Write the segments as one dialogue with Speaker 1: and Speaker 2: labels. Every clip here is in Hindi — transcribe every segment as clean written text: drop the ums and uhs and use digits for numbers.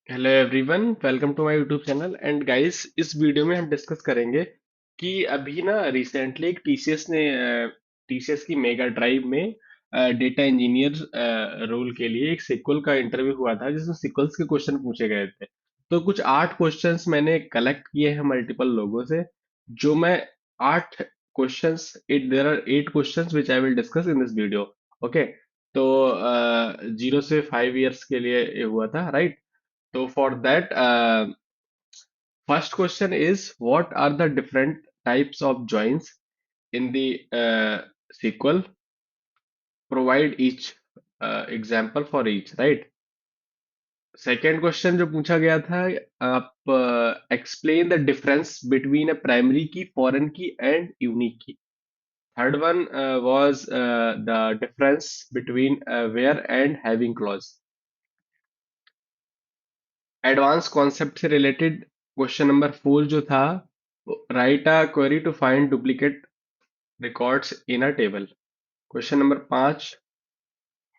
Speaker 1: Hello everyone, welcome to my YouTube channel. And guys, इस वीडियो में हम डिस्कस करेंगे कि अभी ना रिसेंटली एक टीसीएस की मेगा ड्राइव में डेटा इंजीनियर रोल के लिए एक सिक्वल का इंटरव्यू हुआ था, जिसमें सिक्वल्स के क्वेश्चन पूछे गए थे। तो कुछ 8 क्वेश्चंस मैंने कलेक्ट किए हैं मल्टीपल लोगों से, जो मैं 8 questions, it there are 8 questions which I will discuss in this video. Okay. तो 0 से 5 ईयर्स के लिए ये हुआ था, right? So for that, first question is, what are the different types of joins in the SQL? Provide each example for each, right? Second question जो पूछा गया था, आप explain the difference between a primary key, foreign key and unique key. Third one was the difference between where and having clause. Advance concept से रिलेटेड क्वेश्चन नंबर 4 जो था, write a query to find duplicate records in a table. Question number 5,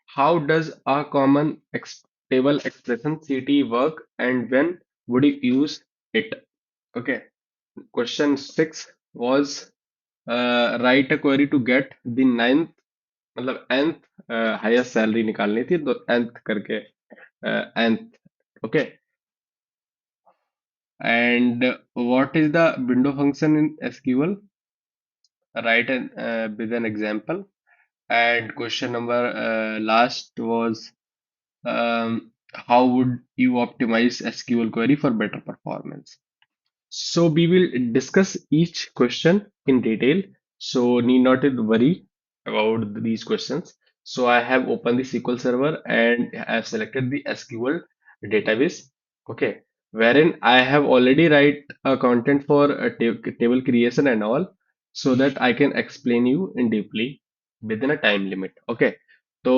Speaker 1: how does a common table expression CTE work and when would you use it? Okay. Question 6 was write a query to get the ninth, मतलब nth हाईएस्ट सैलरी निकालनी थी, तो nth करके nth। Okay. And what is the window function in SQL? Write with an example. And question number last was, how would you optimize SQL query for better performance? So we will discuss each question in detail. So need not to worry about these questions. So I have opened the SQL Server and I have selected the SQL database. Okay, wherein I have already write a content for a table creation and all, so that I can explain you in deeply within a time limit. Okay. So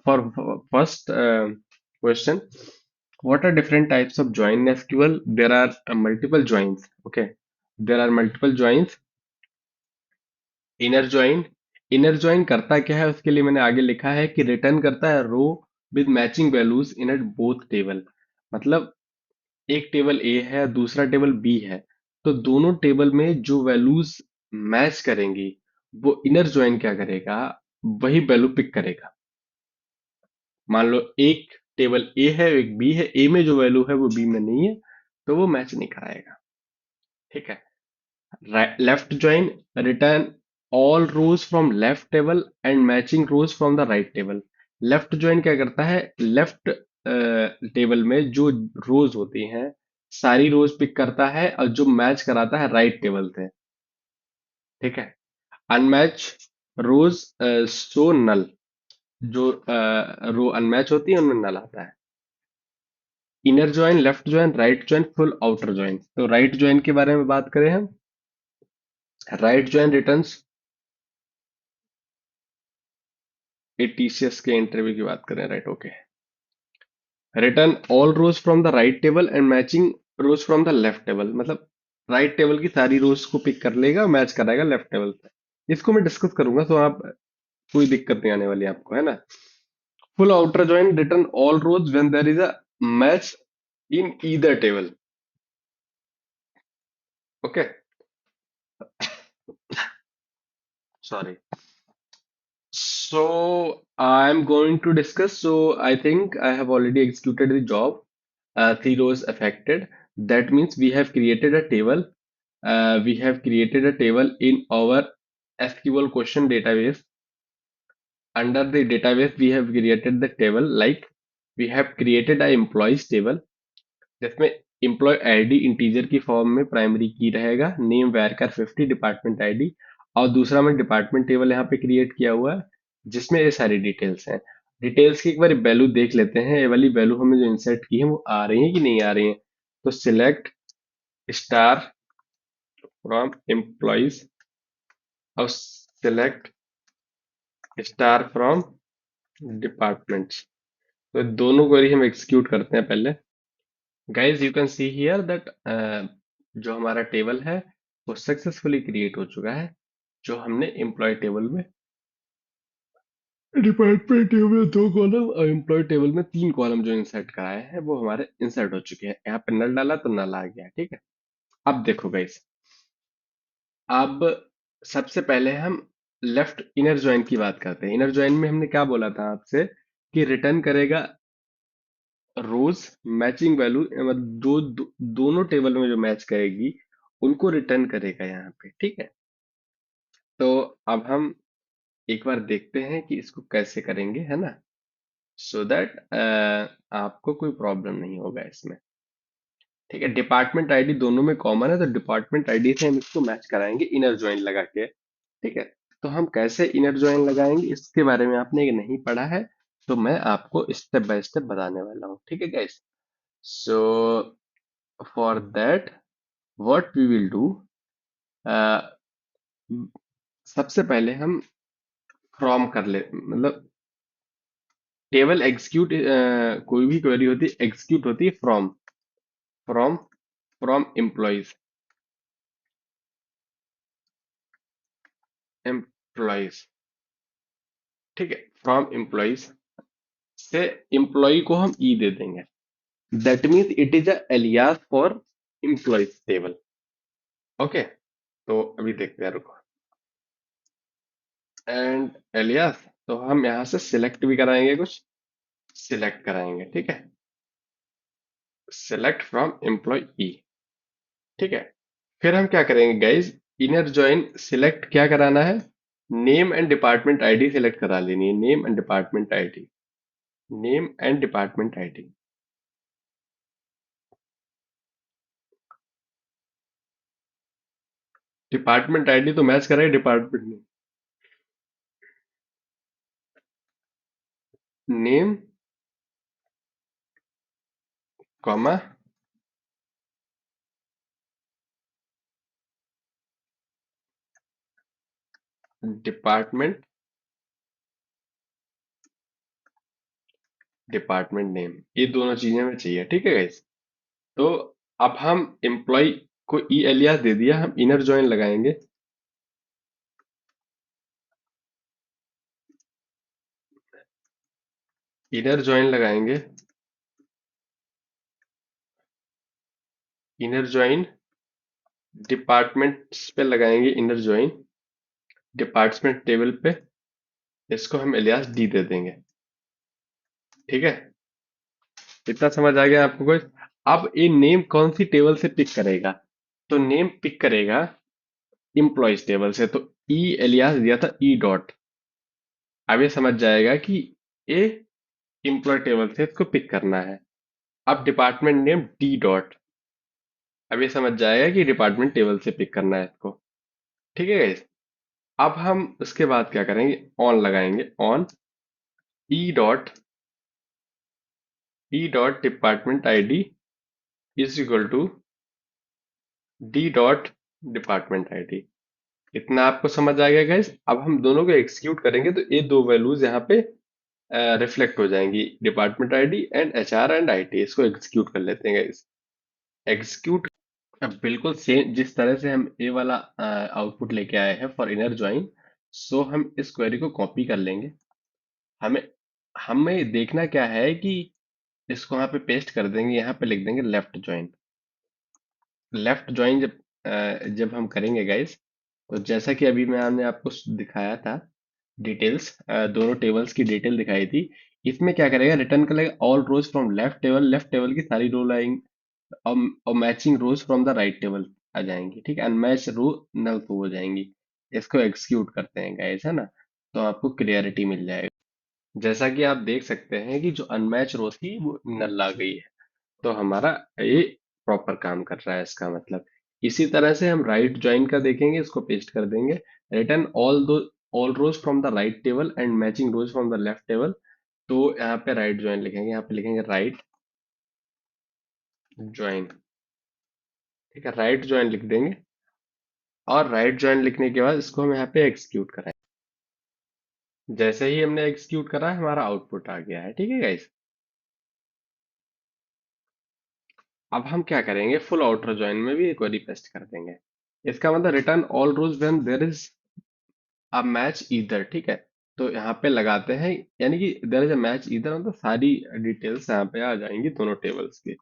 Speaker 1: for first question, what are different types of join in SQL? There are multiple joins. Okay, there are multiple joins. Inner join, inner join करता क्या है, उसके लिए मैंने आगे लिखा है कि रिटर्न करता है row with matching values in at both table. मतलब एक टेबल ए है, दूसरा टेबल बी है, तो दोनों टेबल में जो वैल्यूज मैच करेंगी, वो इनर ज्वाइन क्या करेगा, वही वैल्यू पिक करेगा। मान लो एक टेबल ए है, एक बी है, ए में जो वैल्यू है वो बी में नहीं है, तो वो मैच नहीं कराएगा। ठीक है। Left join, return all rows from left table and matching rows from the right table. Left join क्या करता है, लेफ्ट टेबल में जो रोज होती हैं, सारी रोज पिक करता है और जो मैच कराता है राइट टेबल से। ठीक है। अनमैच रोज सो नल, जो रो अनमैच होती है उनमें नल आता है। Inner join, left join, right join, full outer join. तो राइट ज्वाइन के बारे में बात करें हम। राइट ज्वाइन रिटर्न्स, ये टीसीएस के इंटरव्यू की बात करें, right? Okay. Return all rows from the right table and matching rows from the left table. मतलब राइट टेबल की सारी रोज को पिक कर लेगा, मैच कराएगा लेफ्ट टेबल से। इसको मैं डिस्कस करूंगा, तो आप कोई दिक्कत नहीं आने वाली आपको, है ना? Full outer join, return all rows when there is a match in either table. Okay, sorry. So I'm going to discuss. So I think I have already executed the job. 3 rows affected. That means we have created a table. We have created a table in our SQL question database. Under the database, we have created the table like we have created a employees table, जिसमें एम्प्लॉय आईडी इंटीजर की फॉर्म में प्राइमरी की रहेगा, नेम वैरकर 50, डिपार्टमेंट आईडी। और दूसरा मैं डिपार्टमेंट टेबल यहाँ पे क्रिएट किया हुआ है, जिसमें ये सारी डिटेल्स हैं। डिटेल्स की एक बार वैल्यू देख लेते हैं, ये वाली वैल्यू हमने जो इंसर्ट की है वो आ रही है कि नहीं आ रही है। तो सिलेक्ट स्टार फ्रॉम एम्प्लॉयज और सिलेक्ट स्टार फ्रॉम डिपार्टमेंट्स। तो दोनों क्वेरी हम एग्जीक्यूट करते हैं पहले। Guys, you can see here that जो हमारा टेबल है वो सक्सेसफुली क्रिएट हो चुका है, जो हमने एम्प्लॉय टेबल में डिपार्टमेंट टेबल में दो कॉलम और एम्प्लॉय टेबल में तीन कॉलम जो इंसर्ट कराए हैं वो हमारे इंसर्ट हो चुके हैं। यहाँ पे नल डाला तो नल आ गया, ठीक है। अब देखो गाइस, अब सबसे पहले हम लेफ्ट इनर जॉइन की बात करते हैं। इनर जॉइन में हमने क्या बोला था आपसे कि रिटर्न करेगा रोज मैचिंग वैल्यू, मतलब दोनों टेबल में जो मैच करेगी उनको रिटर्न करेगा यहाँ पे, ठीक है। तो अब हम एक बार देखते हैं कि इसको कैसे करेंगे, है ना, सो दैट आपको कोई प्रॉब्लम नहीं होगा इसमें। ठीक है, डिपार्टमेंट आईडी दोनों में कॉमन है तो डिपार्टमेंट आईडी से हम इसको मैच कराएंगे इनर जॉइन लगा के, ठीक है। तो हम कैसे इनर जॉइन लगाएंगे इसके बारे में आपने ये नहीं पढ़ा है, तो मैं आपको स्टेप बाय स्टेप बताने वाला हूँ, ठीक है guys. So for that what we will do, सबसे पहले हम फ्रॉम कर ले, मतलब टेबल एग्जीक्यूट, कोई भी क्वेरी होती है एग्जीक्यूट होती है from, from from employees, employees, ठीक है। फ्रॉम एम्प्लॉइज से एम्प्लॉय को हम ई दे देंगे, that means it is a alias for employees table. Okay, तो अभी देखते हैं, रुको। एंड एलियास, तो हम यहाँ से सिलेक्ट भी कराएंगे, कुछ सिलेक्ट कराएंगे, ठीक है। सिलेक्ट फ्रॉम एम्प्लॉय ई, ठीक है। फिर हम क्या करेंगे गाइज, इनर जॉइन सिलेक्ट क्या कराना है, name and department ID select करा लेनी है, name and department ID, name and department ID. Department ID तो मैच करेगा डिपार्टमेंट में, name comma department, department name, ये दोनों चीजें हमें चाहिए, ठीक है गाइस। तो अब हम एम्प्लॉय को ई एलियास दे दिया, हम इनर जॉइन लगाएंगे, इनर जॉइन लगाएंगे, इनर जॉइन डिपार्टमेंट्स पे लगाएंगे, इनर जॉइन डिपार्टमेंट टेबल पे इसको हम एलियास डी दे देंगे, ठीक है। इतना समझ आ गया आपको कुछ। अब ये नेम कौन सी टेबल से पिक करेगा, तो नेम पिक करेगा इम्प्लॉइज टेबल से, तो ई एलियास दिया था ई डॉट, अब ये समझ जाएगा कि ये इम्प्लॉय टेबल से इसको पिक करना है। अब डिपार्टमेंट नेम डी डॉट, अब ये समझ जाएगा कि डिपार्टमेंट टेबल से पिक करना है इसको, ठीक है गाइस। अब हम उसके बाद क्या करेंगे, ऑन लगाएंगे, on E dot department ID is equal to D dot department ID. इतना आपको समझ आ गया गाइस। अब हम दोनों को एक्सक्यूट करेंगे तो ये दो वैल्यूज यहाँ पे रिफ्लेक्ट हो जाएंगी, department ID and HR and IT. इसको एग्जीक्यूट कर लेते हैं गाइस, एग्जीक्यूट। अब बिल्कुल सेम जिस तरह से हम ए वाला आउटपुट लेके आए हैं फॉर इनर ज्वाइन, सो हम इस क्वेरी को कॉपी कर लेंगे। हमें हमें देखना क्या है कि इसको यहाँ पे पेस्ट कर देंगे, यहाँ पे लिख देंगे लेफ्ट ज्वाइन। लेफ्ट ज्वाइन जब हम करेंगे गाइस, तो जैसा कि अभी मैंने आपको दिखाया था डिटेल्स, दोनों टेबल्स की डिटेल दिखाई थी। इसमें क्या करेगा, रिटर्न करेगा all rows from left table, left table की सारी रो लाइन और matching rows from the right table आ जाएंगी, ठीक है। अनमैच रो नल तो हो जाएंगी। इसको एक्सिक्यूट करते हैं गाइस, है ना, तो आपको क्लियरिटी मिल जाएगा। जैसा कि आप देख सकते हैं कि जो अनमैच रो थी वो नल आ गई है, तो हमारा ये प्रॉपर काम कर रहा है इसका मतलब। इसी तरह से हम राइट ज्वाइन का देखेंगे, इसको पेस्ट कर देंगे, return all rows from the right table and matching rows from the left table. तो यहाँ पे राइट ज्वाइन लिखेंगे, यहाँ पे लिखेंगे राइट ज्वाइन, ठीक है, राइट ज्वाइन लिख देंगे। और राइट ज्वाइन लिखने के बाद इसको हम यहाँ पे एक्सिक्यूट कराएं। जैसे ही हमने एक्सिक्यूट करा हमारा आउटपुट आ गया है, ठीक है गाइस। अब हम क्या करेंगे, फुल आउटर ज्वाइन में भी एक क्वेरी पेस्ट कर देंगे। इसका मतलब return all rows when there is a match either, ठीक है। तो यहाँ पे लगाते हैं, यानी कि देयर इज अ मैच इधर, मतलब सारी डिटेल्स यहाँ पे आ जाएंगी दोनों टेबल्स की।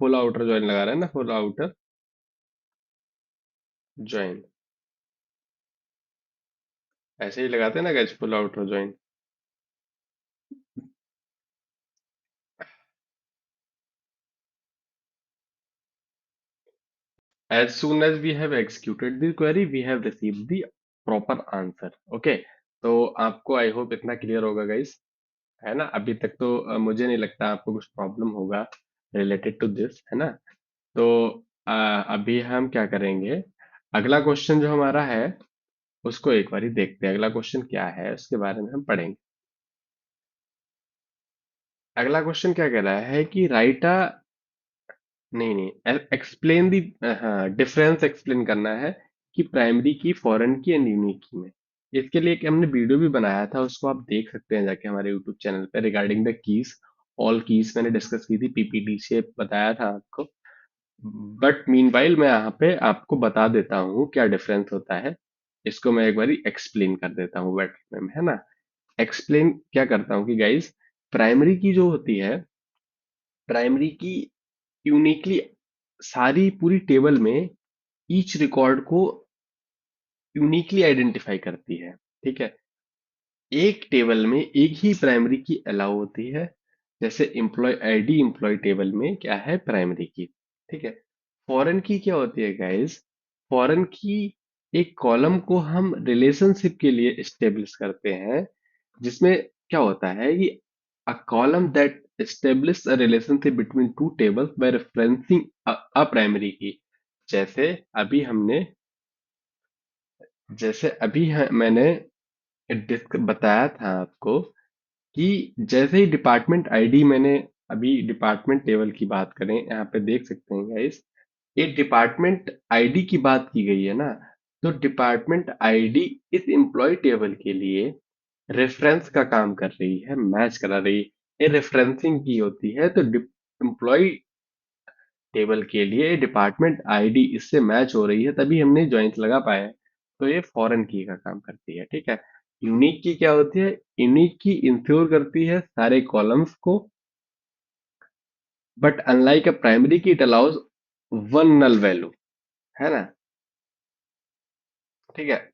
Speaker 1: फुल आउटर ज्वाइन लगा रहे हैं ना, फुल आउटर ज्वाइन, ऐसे ही लगाते हैं ना guys, full outer join. As soon as we have executed the query, we have received the proper answer. Okay, तो आपको आई होप इतना क्लियर होगा गाइस, है ना? अभी तक तो मुझे नहीं लगता आपको कुछ प्रॉब्लम होगा रिलेटेड टू दिस, है ना? तो अभी हम क्या करेंगे, अगला क्वेश्चन जो हमारा है उसको एक बार ही देखते हैं, अगला क्वेश्चन क्या है उसके बारे में हम पढ़ेंगे। अगला क्वेश्चन क्या कह रहा है कि राइट अ, नहीं नहीं, एक्सप्लेन दी, हाँ डिफरेंस एक्सप्लेन करना है कि प्राइमरी की, फॉरेन की एंड यूनिक की में। इसके लिए एक हमने वीडियो भी बनाया था, उसको आप देख सकते हैं जाके हमारे यूट्यूब चैनल पे, regarding the keys, all keys मैंने डिस्कस की थी, पीपीटी से बताया था आपको। बट मीनवाइल मैं यहाँ पे आपको बता देता हूँ क्या डिफरेंस होता है, इसको मैं एक बार एक्सप्लेन कर देता हूँ बेटर में, है ना? एक्सप्लेन क्या करता हूँ कि गाइज, प्राइमरी की जो होती है, प्राइमरी की यूनिकली सारी पूरी टेबल में ईच रिकॉर्ड को यूनिकली आइडेंटिफाई करती है, ठीक है? एक टेबल में एक ही प्राइमरी की अलाउ होती है, जैसे एम्प्लॉय आईडी एम्प्लॉय टेबल में क्या है, प्राइमरी की, ठीक है? फॉरेन की क्या होती है गाइस, फॉरेन की एक कॉलम को हम रिलेशनशिप के लिए एस्टेब्लिश करते हैं, जिसमें क्या होता है कि a column that establish a relationship between two tables by referencing a primary key. जैसे अभी हमने, जैसे अभी मैंने बताया था आपको कि जैसे ही डिपार्टमेंट आईडी, मैंने अभी डिपार्टमेंट टेबल की बात करें, यहाँ पे देख सकते हैं गाइस, ये डिपार्टमेंट आईडी की बात की गई है ना, तो डिपार्टमेंट आईडी इस एम्प्लॉय टेबल के लिए रेफरेंस का काम कर रही है, मैच करा रही है, ये रेफरेंसिंग की होती है, तो एम्प्लॉय टेबल के लिए डिपार्टमेंट आईडी इससे मैच हो रही है, तभी हमने ज्वाइंट लगा पाए हैं। तो ये फॉरेन की का काम करती है, ठीक है? यूनिक की क्या होती है, यूनिक की इंश्योर करती है सारे कॉलम्स को, but unlike a primary key it allows one null value, है ना? ठीक है,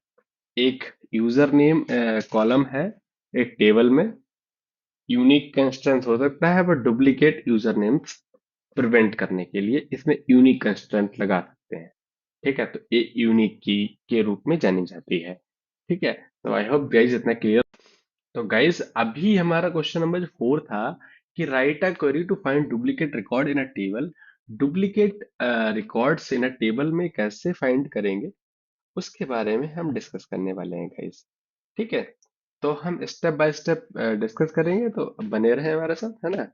Speaker 1: एक यूजर नेम कॉलम है एक टेबल में, यूनिक कंस्ट्रेंट हो सकता है, but duplicate user names prevent करने के लिए इसमें यूनिक कंस्ट्रेंट लगा सकते हैं, ठीक है? तो ये यूनिक की के रूप में जानी जाती है, ठीक है? तो आई होप गाइज इतना क्लियर। तो गाइज अभी हमारा क्वेश्चन नंबर 4 था कि write a query to find duplicate record in a table. Duplicate records in a table में कैसे फाइंड करेंगे, उसके बारे में हम डिस्कस करने वाले हैं गाइज, ठीक है? तो हम स्टेप बाय स्टेप डिस्कस करेंगे, तो बने रहे हमारे साथ, है ना?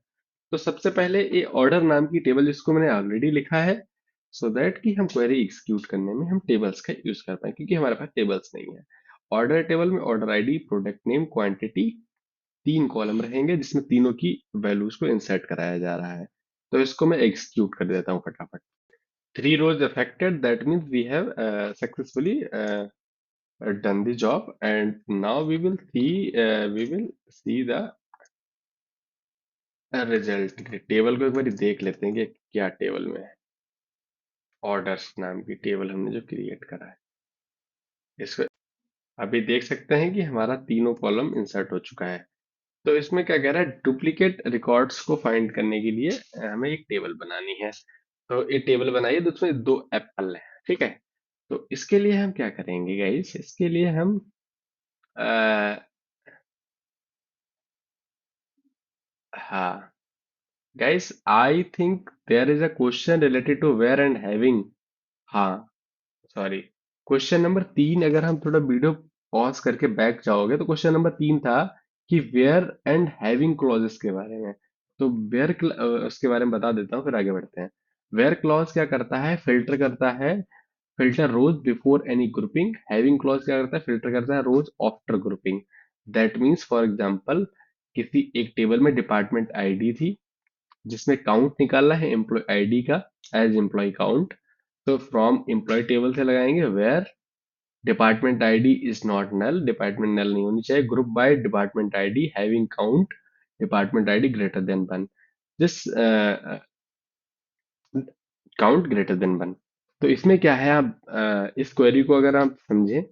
Speaker 1: तो सबसे पहले ये ऑर्डर नाम की टेबल, जिसको मैंने ऑलरेडी लिखा है, सो दैट कि हम क्वेरी एग्जीक्यूट करने में हम टेबल्स का यूज कर पाए, क्योंकि हमारे पास टेबल्स नहीं है। ऑर्डर टेबल में order ID, product name, quantity, तीन कॉलम रहेंगे जिसमें तीनों की वैल्यूज को इंसर्ट कराया जा रहा है। तो इसको मैं एग्जीक्यूट कर देता हूँ फटाफट। Three rows affected, that means we have successfully done the job, and now we will see the result. Table को एक बार देख लेते हैं कि क्या टेबल में है। ऑर्डर्स नाम की टेबल हमने जो क्रिएट करा है, इसको अभी देख सकते हैं कि हमारा तीनों कॉलम इंसर्ट हो चुका है। तो इसमें क्या कह रहा है, डुप्लीकेट रिकॉर्ड्स को फाइंड करने के लिए हमें एक टेबल बनानी है। तो ये टेबल बनाइए, तो उसमें दो एप्पल है, ठीक है? तो इसके लिए हम क्या करेंगे गाइस, इसके लिए हम हाँ guys, I think there is a question related to where and having. हाँ, सॉरी, क्वेश्चन नंबर 3, अगर हम थोड़ा वीडियो पॉज करके बैक जाओगे, तो क्वेश्चन नंबर 3 था कि वेयर एंड हैविंग क्लॉजेस के बारे में। तो वेयर, उसके बारे में बता देता हूँ, फिर आगे बढ़ते हैं। वेयर क्लॉज क्या करता है, फिल्टर करता है, filter rows before any grouping. Having clause क्या करता है, फिल्टर करता है rows after grouping. That means for example, किसी एक टेबल में डिपार्टमेंट आईडी थी, जिसमें काउंट निकालना है एम्प्लॉय आईडी का एज एम्प्लॉय काउंट, तो फ्रॉम एम्प्लॉय टेबल से लगाएंगे where department ID is not null, department null नहीं होनी चाहिए। Group by department ID having count department ID greater than one, this count greater than one. तो इसमें क्या है, आप इस क्वेरी को अगर आप समझें,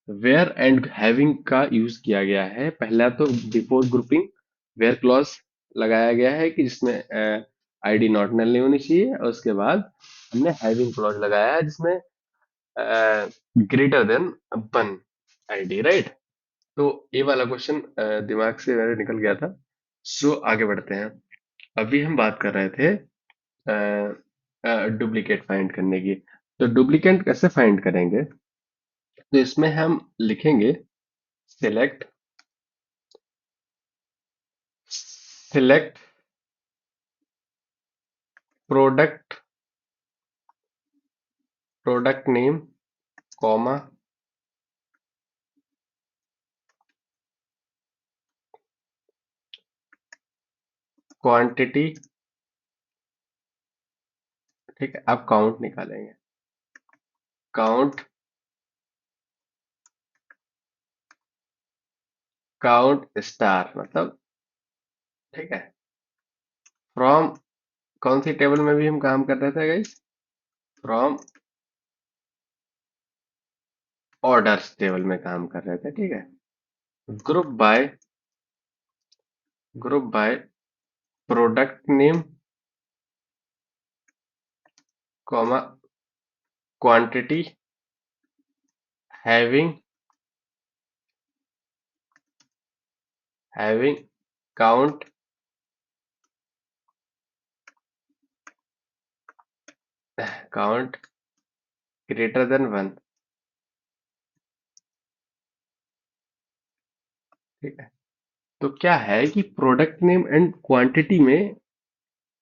Speaker 1: वेयर एंड हैविंग का यूज किया गया है। पहला तो बिफोर ग्रुपिंग वेयर क्लॉज लगाया गया है कि जिसमें आईडी नॉट नल नहीं होनी चाहिए, और उसके बाद हमने हैविंग क्लॉज लगाया है जिसमें greater than one ID, right. तो ये वाला क्वेश्चन दिमाग से मेरे निकल गया था। सो आगे बढ़ते हैं। अभी हम बात कर रहे थे डुप्लीकेट फाइंड करने की। तो डुप्लीकेट कैसे फाइंड करेंगे, तो इसमें हम लिखेंगे select select product product name comma quantity. ठीक है, अब काउंट निकालेंगे। काउंट काउंट स्टार मतलब, ठीक है, फ्रॉम कौन सी टेबल में भी हम काम कर रहे थे गाइस, फ्रॉम ऑर्डर्स टेबल में काम कर रहे थे, ठीक है। Group by product name comma quantity having having count count greater than one, ठीक है। तो क्या है कि प्रोडक्ट नेम एंड क्वांटिटी में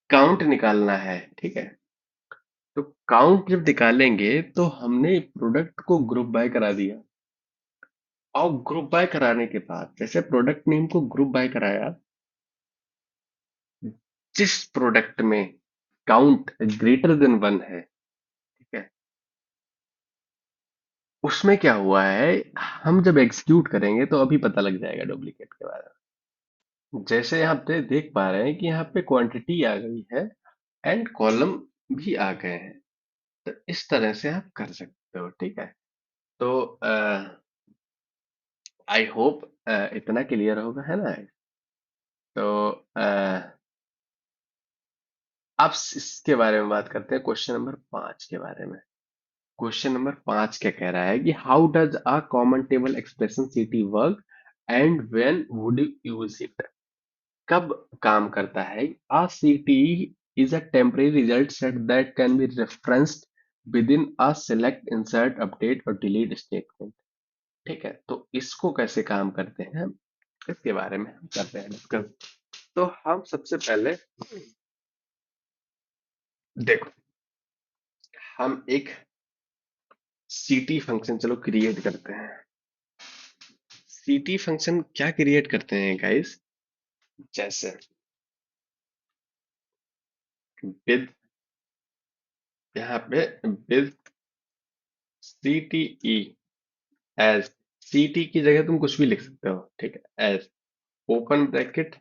Speaker 1: काउंट निकालना है, ठीक है। तो काउंट जब निकालेंगे तो हमने प्रोडक्ट को ग्रुप बाय करा दिया, और ग्रुप बाय कराने के बाद जैसे प्रोडक्ट नेम को ग्रुप बाय कराया, जिस प्रोडक्ट में काउंट ग्रेटर देन वन है, ठीक है, उसमें क्या हुआ है, हम जब एग्जीक्यूट करेंगे तो अभी पता लग जाएगा डुप्लीकेट के बारे में। जैसे यहाँ पे देख पा रहे हैं कि यहाँ पे क्वांटिटी आ गई है एंड कॉलम भी आ गए हैं। तो इस तरह से आप कर सकते हो, ठीक है। तो आई होप इतना क्लियर होगा, है ना। तो अब इसके बारे में बात करते हैं, क्वेश्चन नंबर 5 के बारे में। क्वेश्चन नंबर 5 क्या कह रहा है कि how does a common table expression CTE work and when would you use it. कब काम करता है। A CTE is a temporary result set that can be referenced within a select insert update और डिलीट स्टेटमेंट, ठीक है। तो इसको कैसे काम करते हैं, इसके बारे में हम करते हैं डिस्कस। तो हम सबसे पहले देखो, हम एक सीटी फंक्शन चलो क्रिएट करते हैं। सीटी फंक्शन क्या क्रिएट करते हैं गाइस, जैसे विद, यहाँ पे विद सीटीई एज, सीटी की जगह तुम कुछ भी लिख सकते हो, ठीक है, as open bracket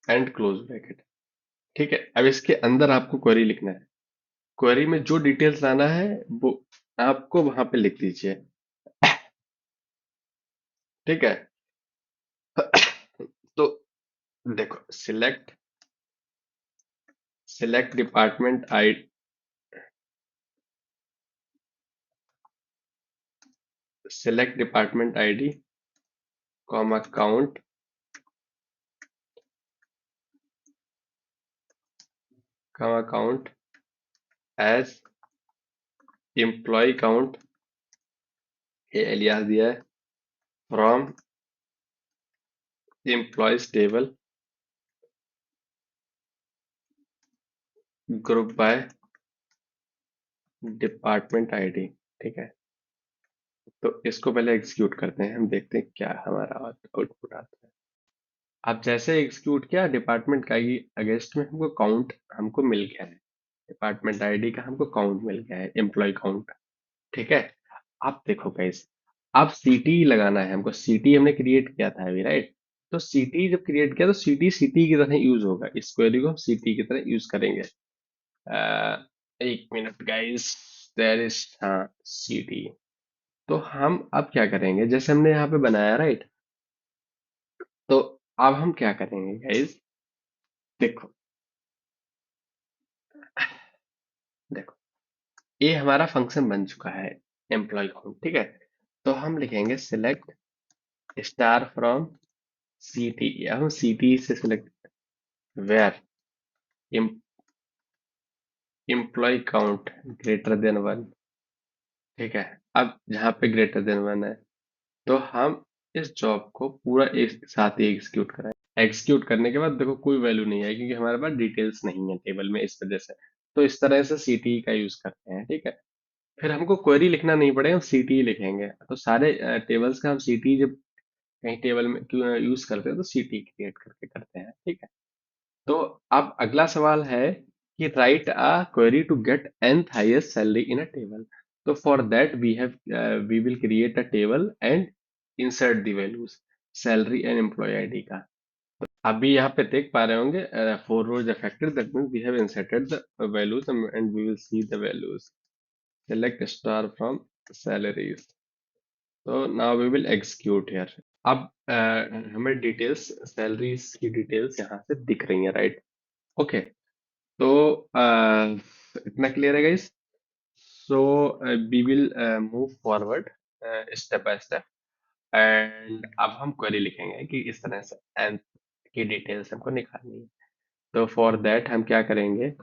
Speaker 1: and close bracket, ठीक है। अब इसके अंदर आपको क्वेरी लिखना है। क्वेरी में जो डिटेल्स लाना है वो आपको वहां पे लिख दीजिए, ठीक है। तो देखो, select department I, select department ID comma count comma count as employee count, ये एलियास दिया है, from employees table group by department ID, ठीक है। तो इसको पहले एग्जीक्यूट करते हैं, हम देखते हैं क्या हमारा आउटपुट आता है। अब जैसे एग्जीक्यूट किया डिपार्टमेंट का ही अगेंस्ट में हमको काउंट हमको मिल गया है। डिपार्टमेंट आईडी का हमको काउंट मिल गया है, एम्प्लॉय काउंट। ठीक है। अब देखो गाइस, अब सीटी लगाना है हमको। सीटी हमने क्रिएट किया था अभी, राइट? तो सीटी जब क्रिएट किया तो सीटी सीटी की तरह यूज होगा, इस क्वेरी को हम सीटी की तरह यूज करेंगे। एक मिनट गाइस, देयर इज, हाँ, सीटी। तो हम अब क्या करेंगे, जैसे हमने यहाँ पे बनाया, राइट? तो अब हम क्या करेंगे गाइस, देखो, देखो, ये हमारा फंक्शन बन चुका है, एम्प्लॉय काउंट। ठीक है। तो हम लिखेंगे सिलेक्ट स्टार फ्रॉम सीटी, या हम सीटी से select where employee count greater than one. ठीक है। अब जहाँ पे ग्रेटर देन वन है, तो हम इस जॉब को पूरा एक साथ ही एग्जीक्यूट कराएं। एग्जीक्यूट करने के बाद देखो कोई वैल्यू नहीं है, क्योंकि हमारे पास डिटेल्स नहीं है टेबल में, इस वजह से। तो इस तरह से सीटी का यूज करते हैं। ठीक है। फिर हमको क्वेरी लिखना नहीं पड़ेगा, हम सीटी लिखेंगे। तो सारे टेबल्स का हम सीटी जब कहीं टेबल में यूज करते हैं तो सीटी क्रिएट करके करते हैं। ठीक है। तो अब अगला सवाल है कि write a query to get nth highest salary in a table. तो for that we will create a table and insert the values salary and employee ID का। अभी यहाँ पे देख पा रहे होंगे, four rows affected, that means we have inserted the values and we will see the values. Select star from salaries. तो now we will execute here. अब हमें डिटेल्स, सैलरीज की डिटेल्स यहाँ से दिख रही हैं, राइट? ओके। तो इतना क्लियर है guys. So we will move forward step by step, and अब हम क्वेरी लिखेंगे कि इस तरह से nth की डिटेल्स हमको निकालनी है। तो फॉर दैट हम क्या करेंगे,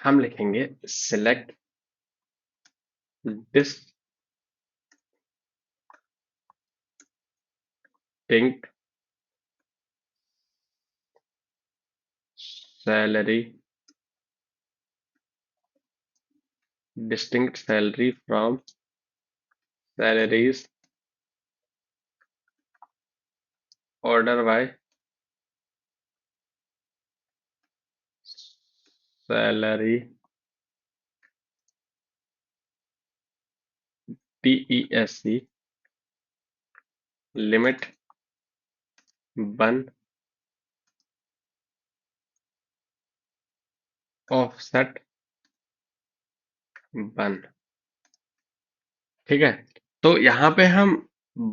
Speaker 1: हम लिखेंगे select distinct salary, distinct salary from salaries order by salary, TESC, limit one, offset one. ठीक है। तो यहाँ पे हम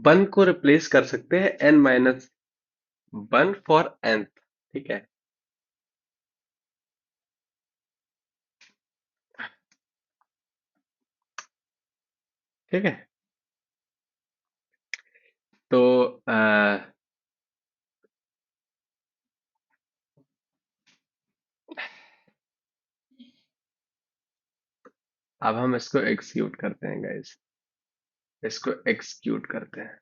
Speaker 1: वन को रिप्लेस कर सकते हैं n-1 फॉर nth। ठीक है। ठीक है। तो अब हम इसको एक्सिक्यूट करते हैं गाइस, इसको एक्सिक्यूट करते हैं।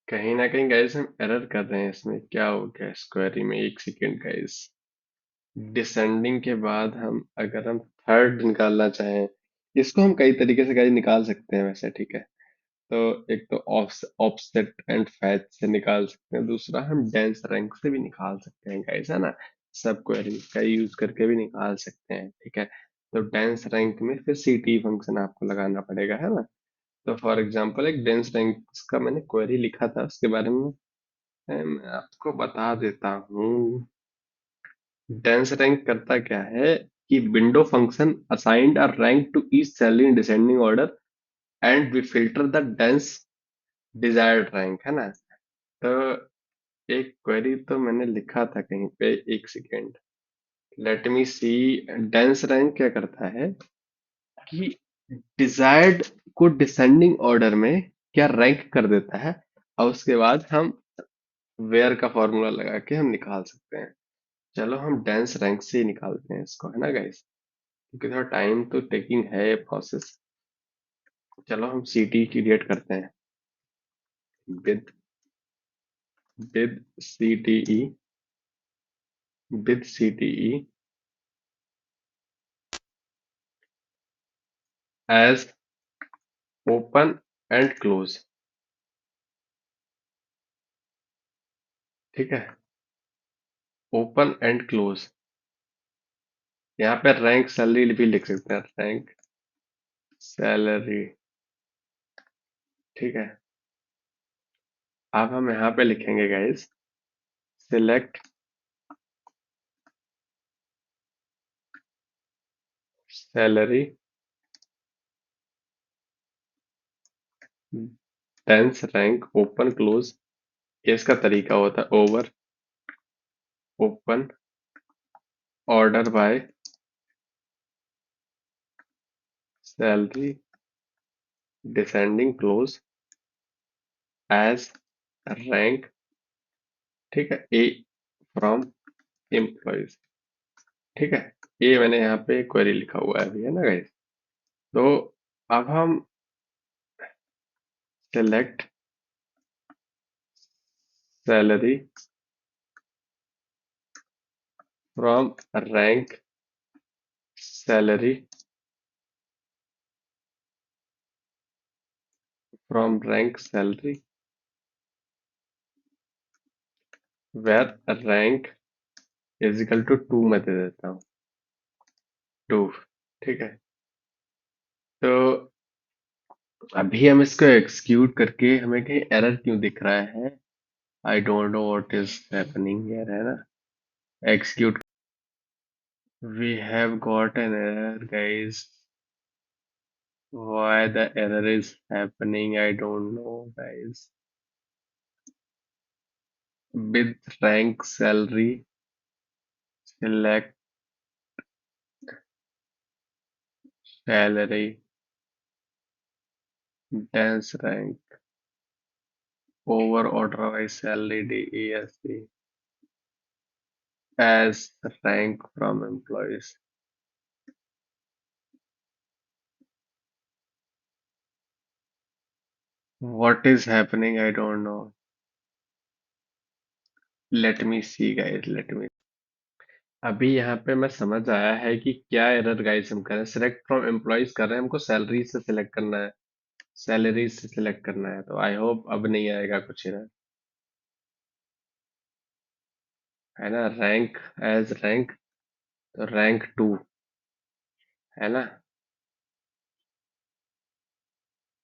Speaker 1: कहीं ना कहीं गाइस हम एरर कर रहे हैं, इसमें क्या हो गया इस क्वेरी में, एक सेकेंड गाइस। डिसेंडिंग के बाद हम, अगर हम थर्ड निकालना चाहें, इसको हम कई तरीके से गाइस निकाल सकते हैं वैसे। ठीक है। तो एक तो ऑफसेट एंड फैच से निकाल सकते हैं, दूसरा हम डेंस रैंक से भी निकाल सकते हैं गाइस, है ना? सब क्वेरी का यूज करके भी निकाल सकते हैं। ठीक है। तो डेंस रैंक में फिर सीटी फंक्शन आपको लगाना पड़ेगा, है ना? तो फॉर एग्जांपल एक डेंस रैंक का मैंने क्वेरी लिखा था, उसके बारे में मैं आपको बता देता हूँ। डेंस रैंक करता क्या है कि window function assigned a rank to each cell in descending order and we filter the dense desired rank, है ना? तो एक क्वेरी तो मैंने लिखा था कहीं पे, एक सेकेंड, लेट मी सी। डेंस रैंक क्या करता है कि डिजायर्ड को डिसेंडिंग ऑर्डर में क्या रैंक कर देता है, और उसके बाद हम वेयर का फॉर्मूला लगा के हम निकाल सकते हैं। चलो हम डेंस रैंक से ही निकालते हैं इसको, है ना गाइस? क्योंकि थोड़ा टाइम तो टेकिंग है ये प्रोसेस। चलो हम सीटी क्रिएट करते हैं with with CTE with CTE as open and close. ठीक है, ओपन एंड क्लोज। यहाँ पे रैंक सैलरी भी लिख सकते हैं, रैंक सैलरी। ठीक है, अब हम यहाँ पे लिखेंगे guys, select salary dense rank open close. ये इसका तरीका होता है, over open order by salary descending close as rank. ठीक है, ए फ्रॉम एम्प्लॉयज। ठीक है, ये मैंने यहाँ पे क्वेरी लिखा हुआ है अभी, है ना गाइस। तो अब हम select salary from rank salary from rank salary where rank is equal to 2 मैं दे देता हूँ, 2। ठीक है, तो अभी हम इसको एक्सक्यूट करके हमें कहीं एरर क्यों दिख रहा है, I don't know what is happening here, है ना। Execute, we have got an error guys, why the error is happening, I don't know guys। with rank salary select salary dance rank over order by salary DESC as rank from employees। what is happening, I don't know। let me see guys, let me। अभी यहाँ पे मैं समझ आया है कि क्या एरर गाइस हम कर रहे हैं। सिलेक्ट फ्रॉम एम्प्लॉयज कर रहे हैं, हमको सैलरी से सिलेक्ट करना है, सैलरी से सिलेक्ट करना है। तो आई होप अब नहीं आएगा कुछ एरर, है ना। रैंक एज रैंक, तो रैंक 2, है ना।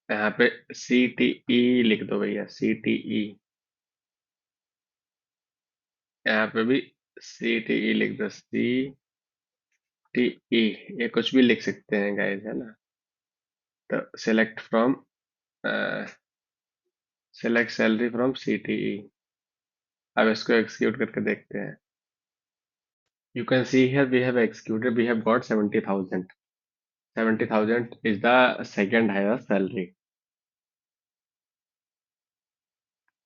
Speaker 1: यहाँ पे CTE लिख दो भैया, CTE। यहाँ पे भी CTE लिख दो, CTE। ये कुछ भी लिख सकते हैं गाइस, है ना। तो select from, select salary from CTE। अब इसको एक्सिक्यूट करके देखते हैं। You can see here we have executed, we have got 70,000। 70,000 is the second highest salary.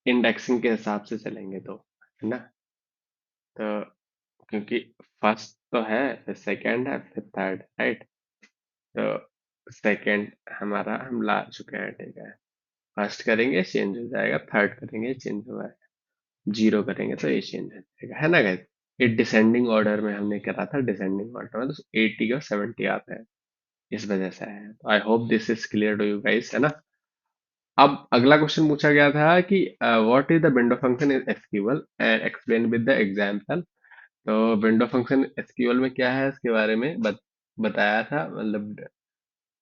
Speaker 1: Indexing के हिसाब से चलेंगे तो, है ना। तो क्योंकि फर्स्ट तो है, फिर सेकंड है, फिर थर्ड, राइट। तो सेकंड हमारा हम ला चुके हैं, ठीक है। फर्स्ट करेंगे चेंज हो जाएगा, थर्ड करेंगे चेंज हो जाएगा, जीरो करेंगे तो ये चेंज हो जाएगा, है ना गाइस। ये डिसेंडिंग ऑर्डर में हमने करा था, डिसेंडिंग ऑर्डर में तो 80 और 70 आते हैं, इस वजह से है। तो I hope this is clear to you guys, है ना। अब अगला क्वेश्चन पूछा गया था कि what is the window function in SQL and explain with the example. तो विंडो फंक्शन एसक्यूएल में क्या है, इसके बारे में बताया था, मतलब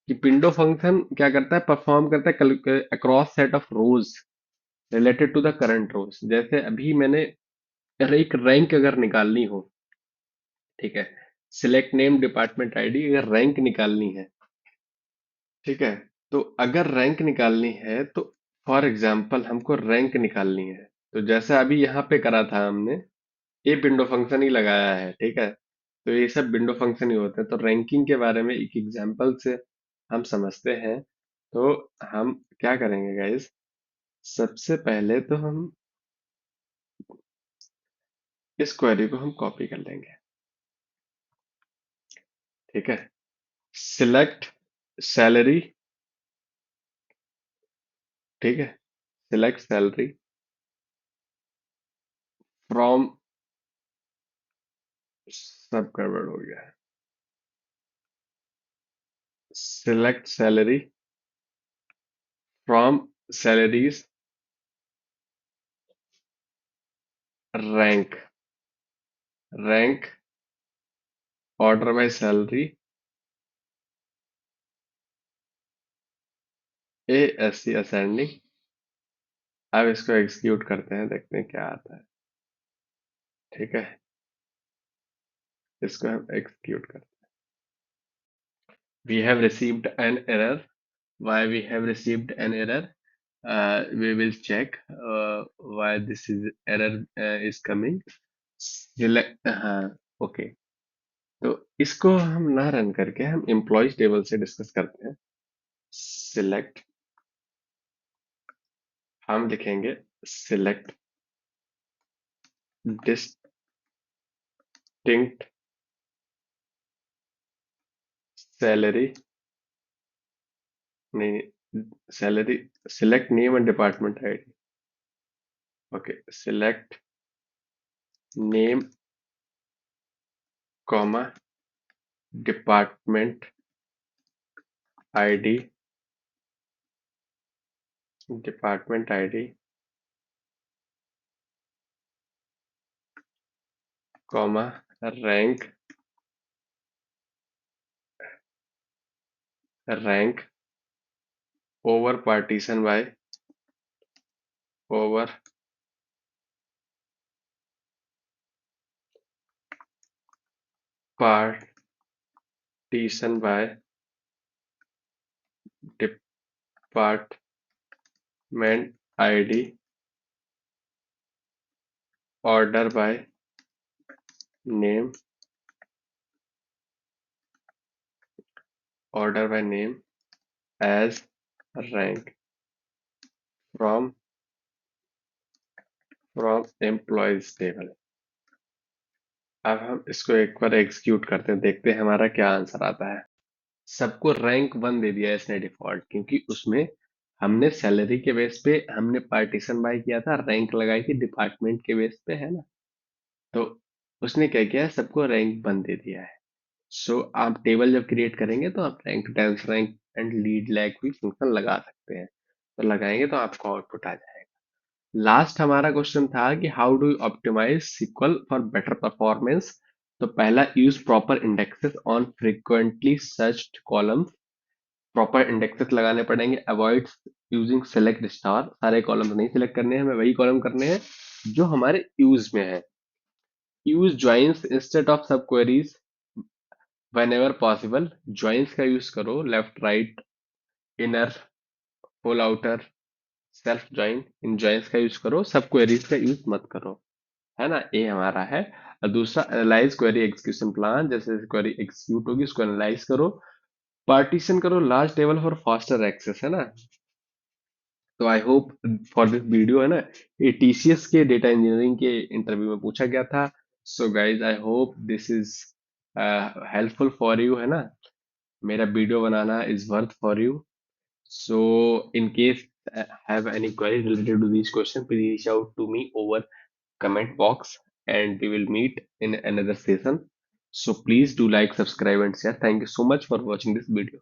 Speaker 1: कि विंडो फंक्शन क्या करता है, परफॉर्म करता है across set of rows related to the current row. जैसे अभी मैंने एक रैंक अगर निकालनी हो, ठीक है, सिलेक्ट नेम डिपार्टमेंट आईडी, अगर रैंक निकालनी है, ठीक है। तो अगर रैंक निकालनी है तो फॉर एग्जांपल हमको रैंक निकालनी है, तो जैसा अभी यहाँ पे करा था हमने, ये विंडो फंक्शन ही लगाया है, ठीक है। तो ये सब विंडो फंक्शन ही होते हैं। तो रैंकिंग के बारे में एक एग्जांपल से हम समझते हैं। तो हम क्या करेंगे गाइस, सबसे पहले तो हम इस क्वेरी को हम कॉपी कर लेंगे, ठीक है। सिलेक्ट सैलरी, ठीक है, सिलेक्ट सैलरी फ्रॉम, सब गड़बड़ हो गया है। Select salary from salaries rank, rank order by salary A S C ascending. अब इसको एग्जीक्यूट करते हैं, देखते हैं क्या आता है। ठीक है, इसको हम एग्जीक्यूट करते हैं। We have received an error. why we have received an error, we will check why this is error is coming। select, हाँ, ओके। तो इसको हम ना रन करके हम एम्प्लॉयज टेबल से डिस्कस करते हैं। सिलेक्ट, हम लिखेंगे सिलेक्ट डिस्टिंक्ट सैलरी, नहीं, salary, select name and department ID. Okay, select name comma department ID, department ID comma rank, rank over partition by, over partition by department ID, order by name, order by name as rank from from employees table. अब हम इसको एक बार एग्जीक्यूट करते हैं, देखते हैं हमारा क्या आंसर आता है। सबको रैंक 1 दे दिया है इसने डिफॉल्ट, क्योंकि उसमें हमने सैलरी के बेस पे हमने पार्टीशन बाय किया था, रैंक लगाई थी डिपार्टमेंट के बेस पे, है ना। तो उसने क्या किया है, सबको रैंक 1 दे दिया है। सो आप टेबल जब क्रिएट करेंगे तो आप rank, times rank and lead lag भी फंक्शन लगा सकते हैं। तो लगाएंगे तो आपको आउटपुट आ जाएगा। लास्ट हमारा क्वेश्चन था कि how do you optimize SQL for better performance. तो पहला, use proper indexes on frequently searched columns. Proper indexes लगाने पड़ेंगे। अवॉइड यूजिंग सेलेक्ट स्टार, सारे कॉलम्स नहीं सिलेक्ट करने हैं, हमें वही कॉलम करने हैं जो हमारे यूज में है। Use joins instead of sub queries whenever possible. Joins का यूज करो, left right inner full outer self join, इन ज्वाइंस का यूज करो, सब क्वेरीज का यूज मत करो, है ना। ये हमारा है। और दूसरा, एनालाइज क्वेरी एग्जीक्यूशन प्लान, जैसे जैसे क्वेरी एग्जीक्यूट होगी उसको एनालाइज करो। पार्टीशन करो large table for faster access, है ना। तो I hope for this video, है ना, ये TCS के डेटा इंजीनियरिंग के इंटरव्यू में पूछा गया था। So guys, I hope this is helpful for you, है ना। मेरा video banana is worth for you. So in case have any query related to these questions, please reach out to me over comment box, and we will meet in another session. So please do like, subscribe and share. Thank you so much for watching this video.